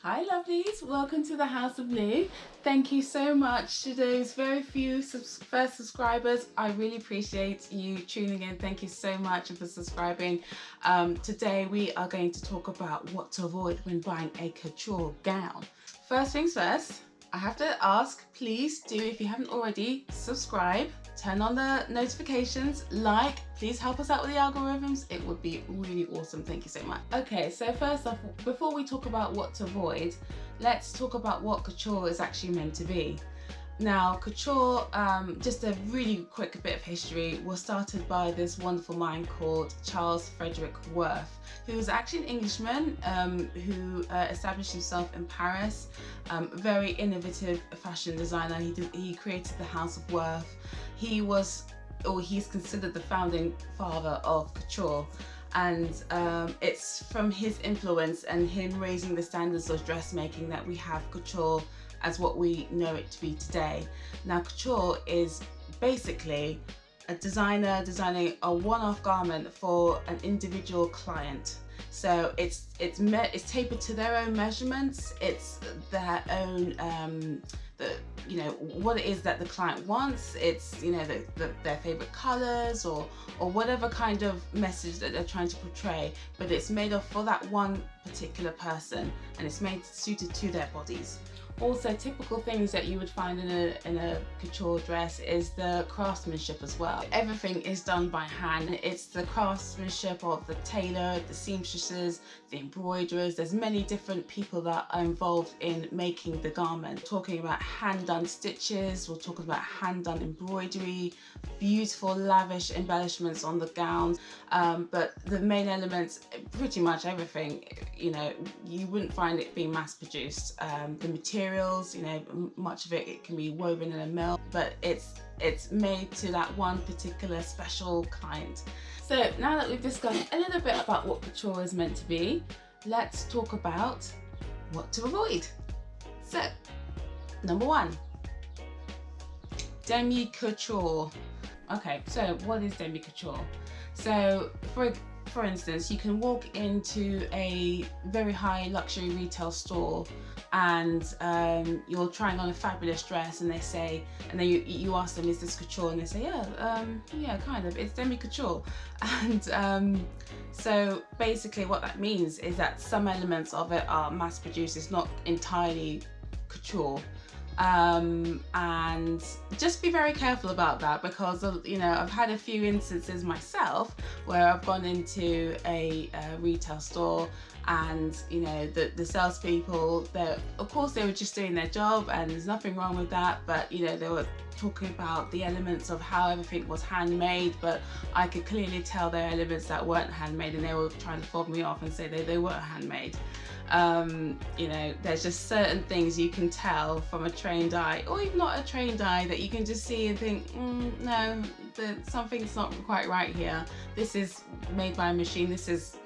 Hi lovelies, welcome to the House of Lou. Thank you so much to those very few first subscribers. I really appreciate you tuning in. Thank you so much for subscribing. Today we are going to talk about what to avoid when buying a couture gown. First things first, I have to ask, please do, if you haven't already, subscribe, turn on the notifications, please help us out with the algorithms. It would be really awesome. Thank you so much. Okay, so first off, before we talk about what to avoid, let's talk about what couture is actually meant to be. Now, couture, just a really quick bit of history, was started by this wonderful mind called Charles Frederick Worth, who was actually an Englishman who established himself in Paris. Very innovative fashion designer. He created the House of Worth. He's considered the founding father of couture. And it's from his influence and him raising the standards of dressmaking that we have couture as what we know it to be today. Now, couture is basically a designer designing a one-off garment for an individual client. So it's tapered to their own measurements. It's their own what it is that the client wants. It's their favorite colors or whatever kind of message that they're trying to portray, but it's made up for that one particular person and it's made suited to their bodies. Also, typical things that you would find in a couture dress is the craftsmanship as well. Everything is done by hand. It's the craftsmanship of the tailor, the seamstresses, the embroiderers. There's many different people that are involved in making the garment. We're talking about hand-done stitches, we're talking about hand-done embroidery, beautiful lavish embellishments on the gowns, but the main elements, pretty much everything, you wouldn't find it being mass-produced. The materials, much of it can be woven in a mill, but it's made to that one particular special client. So now that we've discussed a little bit about what couture is meant to be, let's talk about what to avoid. So, number one, demi couture. Okay, so what is demi couture? So for instance, you can walk into a very high luxury retail store and you're trying on a fabulous dress and then you ask them, is this couture? And they say, yeah, kind of, it's demi couture. And so basically what that means is that some elements of it are mass produced. It's not entirely couture. And just be very careful about that, because I've had a few instances myself where I've gone into a retail store and the salespeople, of course they were just doing their job and there's nothing wrong with that, but they were talking about the elements of how everything was handmade, but I could clearly tell there are elements that weren't handmade and they were trying to fob me off and say they were handmade. There's just certain things you can tell from a trained eye, or even not a trained eye, that you can just see and think, no, something's not quite right here. This is made by a machine. This is,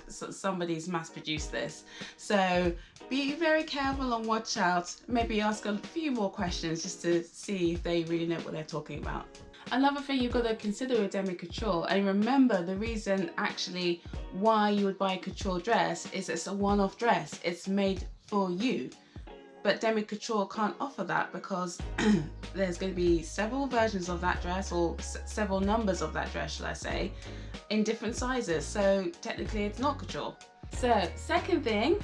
somebody's mass produced this. So be very careful and watch out. Maybe ask a few more questions just to see if they really know what they're talking about. Another thing you've got to consider with demi couture, and remember the reason actually why you would buy a couture dress is it's a one-off dress. It's made for you. But demi couture can't offer that because there's going to be several versions of that dress, or several numbers of that dress, shall I say, in different sizes. So technically it's not couture. So second thing,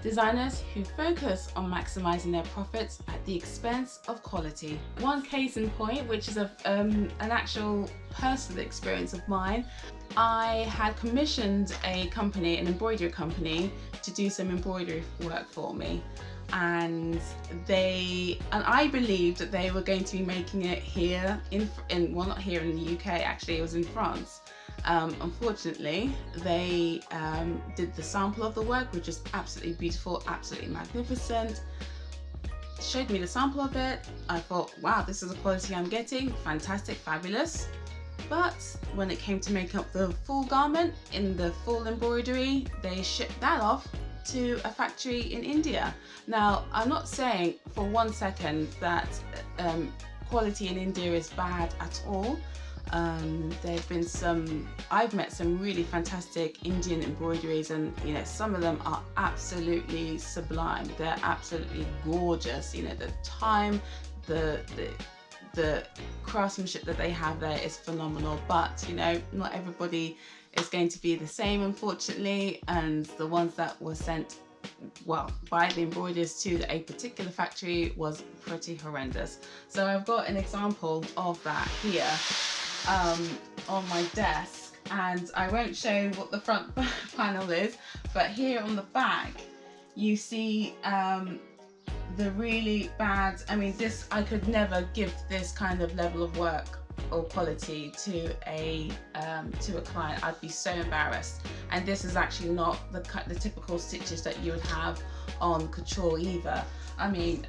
designers who focus on maximizing their profits at the expense of quality. One case in point, which is an actual personal experience of mine. I had commissioned an embroidery company, to do some embroidery work for me, and I believed that they were going to be making it here not here in the UK, actually it was in France. Unfortunately, they did the sample of the work, which is absolutely beautiful, absolutely magnificent. Showed me the sample of it. I thought, wow, this is the quality I'm getting, fantastic, fabulous. But when it came to make up the full garment in the full embroidery, they shipped that off to a factory in India. Now, I'm not saying for one second that quality in India is bad at all. There've been I've met some really fantastic Indian embroideries, and you know, some of them are absolutely sublime. They're absolutely gorgeous. You know, the time, the craftsmanship that they have there is phenomenal. But you know, not everybody is going to be the same, unfortunately, and the ones that were sent, well, by the embroiderers to a particular factory was pretty horrendous. So I've got an example of that here on my desk, and I won't show what the front panel is, but here on the back you see the really bad, I mean, this, I could never give this kind of level of work or quality to a client. I'd be so embarrassed. And this is actually not the typical stitches that you would have on couture either. I mean,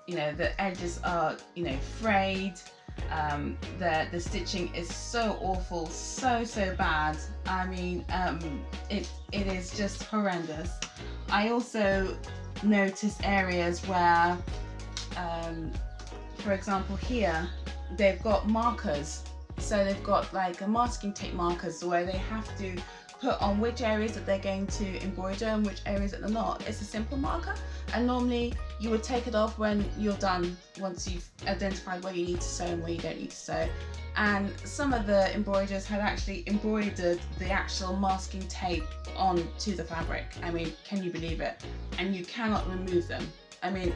you know, the edges are, you know, frayed. The stitching is so awful, so bad. I mean, it is just horrendous. I also noticed areas where, for example, here they've got markers. So they've got like a masking tape markers where they have to put on which areas that they're going to embroider and which areas that they're not. It's a simple marker, and normally you would take it off when you're done, once you've identified where you need to sew and where you don't need to sew. And some of the embroiderers had actually embroidered the actual masking tape onto the fabric. I mean, can you believe it? And you cannot remove them. I mean,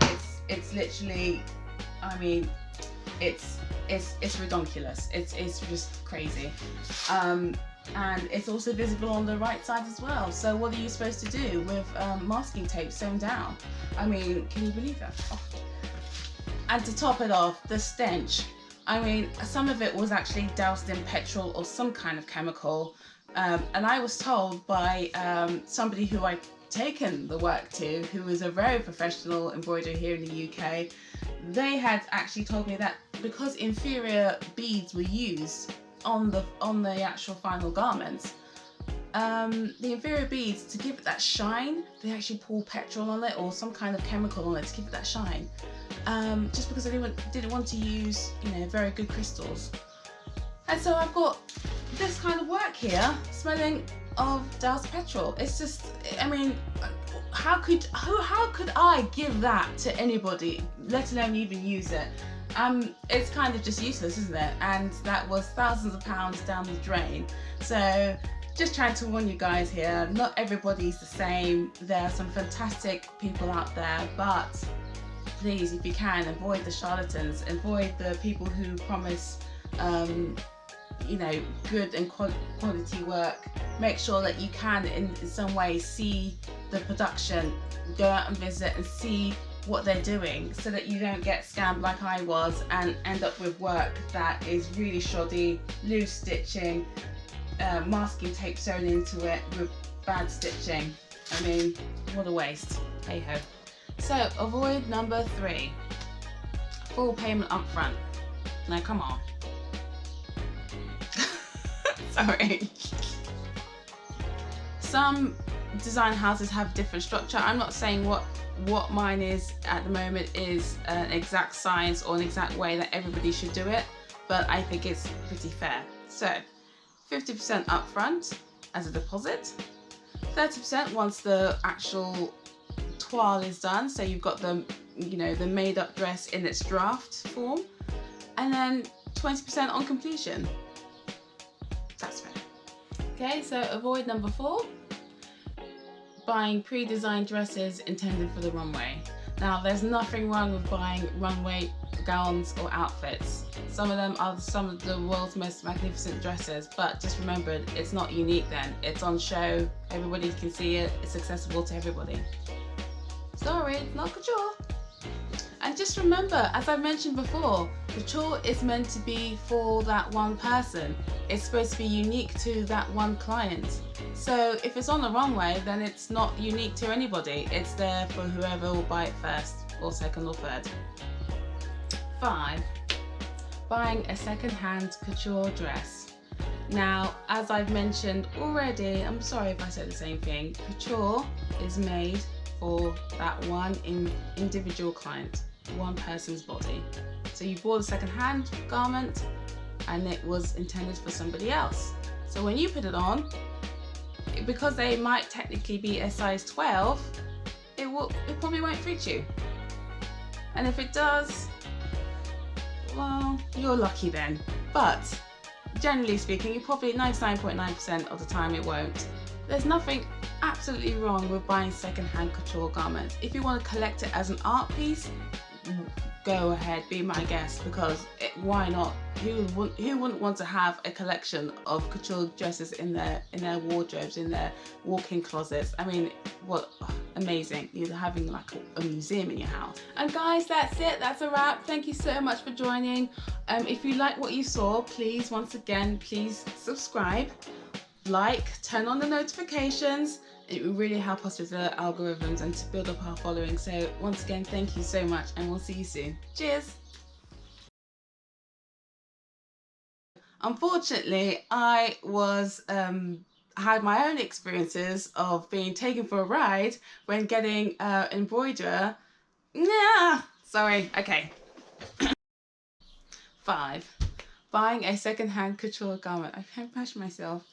it's literally, I mean, it's ridiculous. It's just crazy. And it's also visible on the right side as well. So what are you supposed to do with masking tape sewn down? I mean, can you believe that? Oh. And to top it off, the stench. I mean, some of it was actually doused in petrol or some kind of chemical. And I was told by somebody who I'd taken the work to, who is a very professional embroiderer here in the UK, they had actually told me that because inferior beads were used on the actual final garments, the inferior beads, to give it that shine, they actually pour petrol on it or some kind of chemical on it to give it that shine, just because they didn't want to use, you know, very good crystals. And so I've got this kind of work here smelling of doused petrol. It's just, I mean, how could I give that to anybody, let alone even use it? It's kind of just useless, isn't it? And that was thousands of pounds down the drain. So just trying to warn you guys here, not everybody's the same. There are some fantastic people out there, but please, if you can, avoid the charlatans, avoid the people who promise you know, good and quality work. Make sure that you can in some way see the production, go out and visit and see what they're doing, so that you don't get scammed like I was and end up with work that is really shoddy, loose stitching, masking tape sewn into it with bad stitching. I mean, what a waste. Hey ho. So avoid number 3, full payment up front. Now come on. Sorry. Some design houses have different structure. I'm not saying what mine is at the moment is an exact science or an exact way that everybody should do it, but I think it's pretty fair. So 50% upfront as a deposit, 30% once the actual toile is done, so you've got the, you know, the made up dress in its draft form, and then 20% on completion. That's fair. Okay, so avoid number 4, buying pre-designed dresses intended for the runway. Now, there's nothing wrong with buying runway gowns or outfits. Some of them are some of the world's most magnificent dresses, but just remember, it's not unique then. It's on show, everybody can see it, it's accessible to everybody. Sorry, not couture. And just remember, as I mentioned before, couture is meant to be for that one person. It's supposed to be unique to that one client. So if it's on the runway, then it's not unique to anybody. It's there for whoever will buy it first, or second or third. 5, buying a second-hand couture dress. Now, as I've mentioned already, I'm sorry if I said the same thing, couture is made for that one individual client, one person's body. So you bought a second-hand garment, and it was intended for somebody else. So when you put it on, because they might technically be a size 12, it probably won't fit you. And if it does, well, you're lucky then. But generally speaking, you probably 99.9% of the time it won't. There's nothing absolutely wrong with buying secondhand couture garments. If you want to collect it as an art piece, go ahead, be my guest, because why not? Who wouldn't want to have a collection of couture dresses in their wardrobes, in their walk-in closets? I mean, what amazing. You're having like a museum in your house. And guys, that's it. That's a wrap. Thank you so much for joining. If you like what you saw, please, once again, please subscribe, like, turn on the notifications. It will really help us with the algorithms and to build up our following. So once again, thank you so much, and we'll see you soon. Cheers. Unfortunately, I had my own experiences of being taken for a ride when getting embroiderer. Nah, sorry. Okay. 5. Buying a secondhand couture garment. I can't push myself.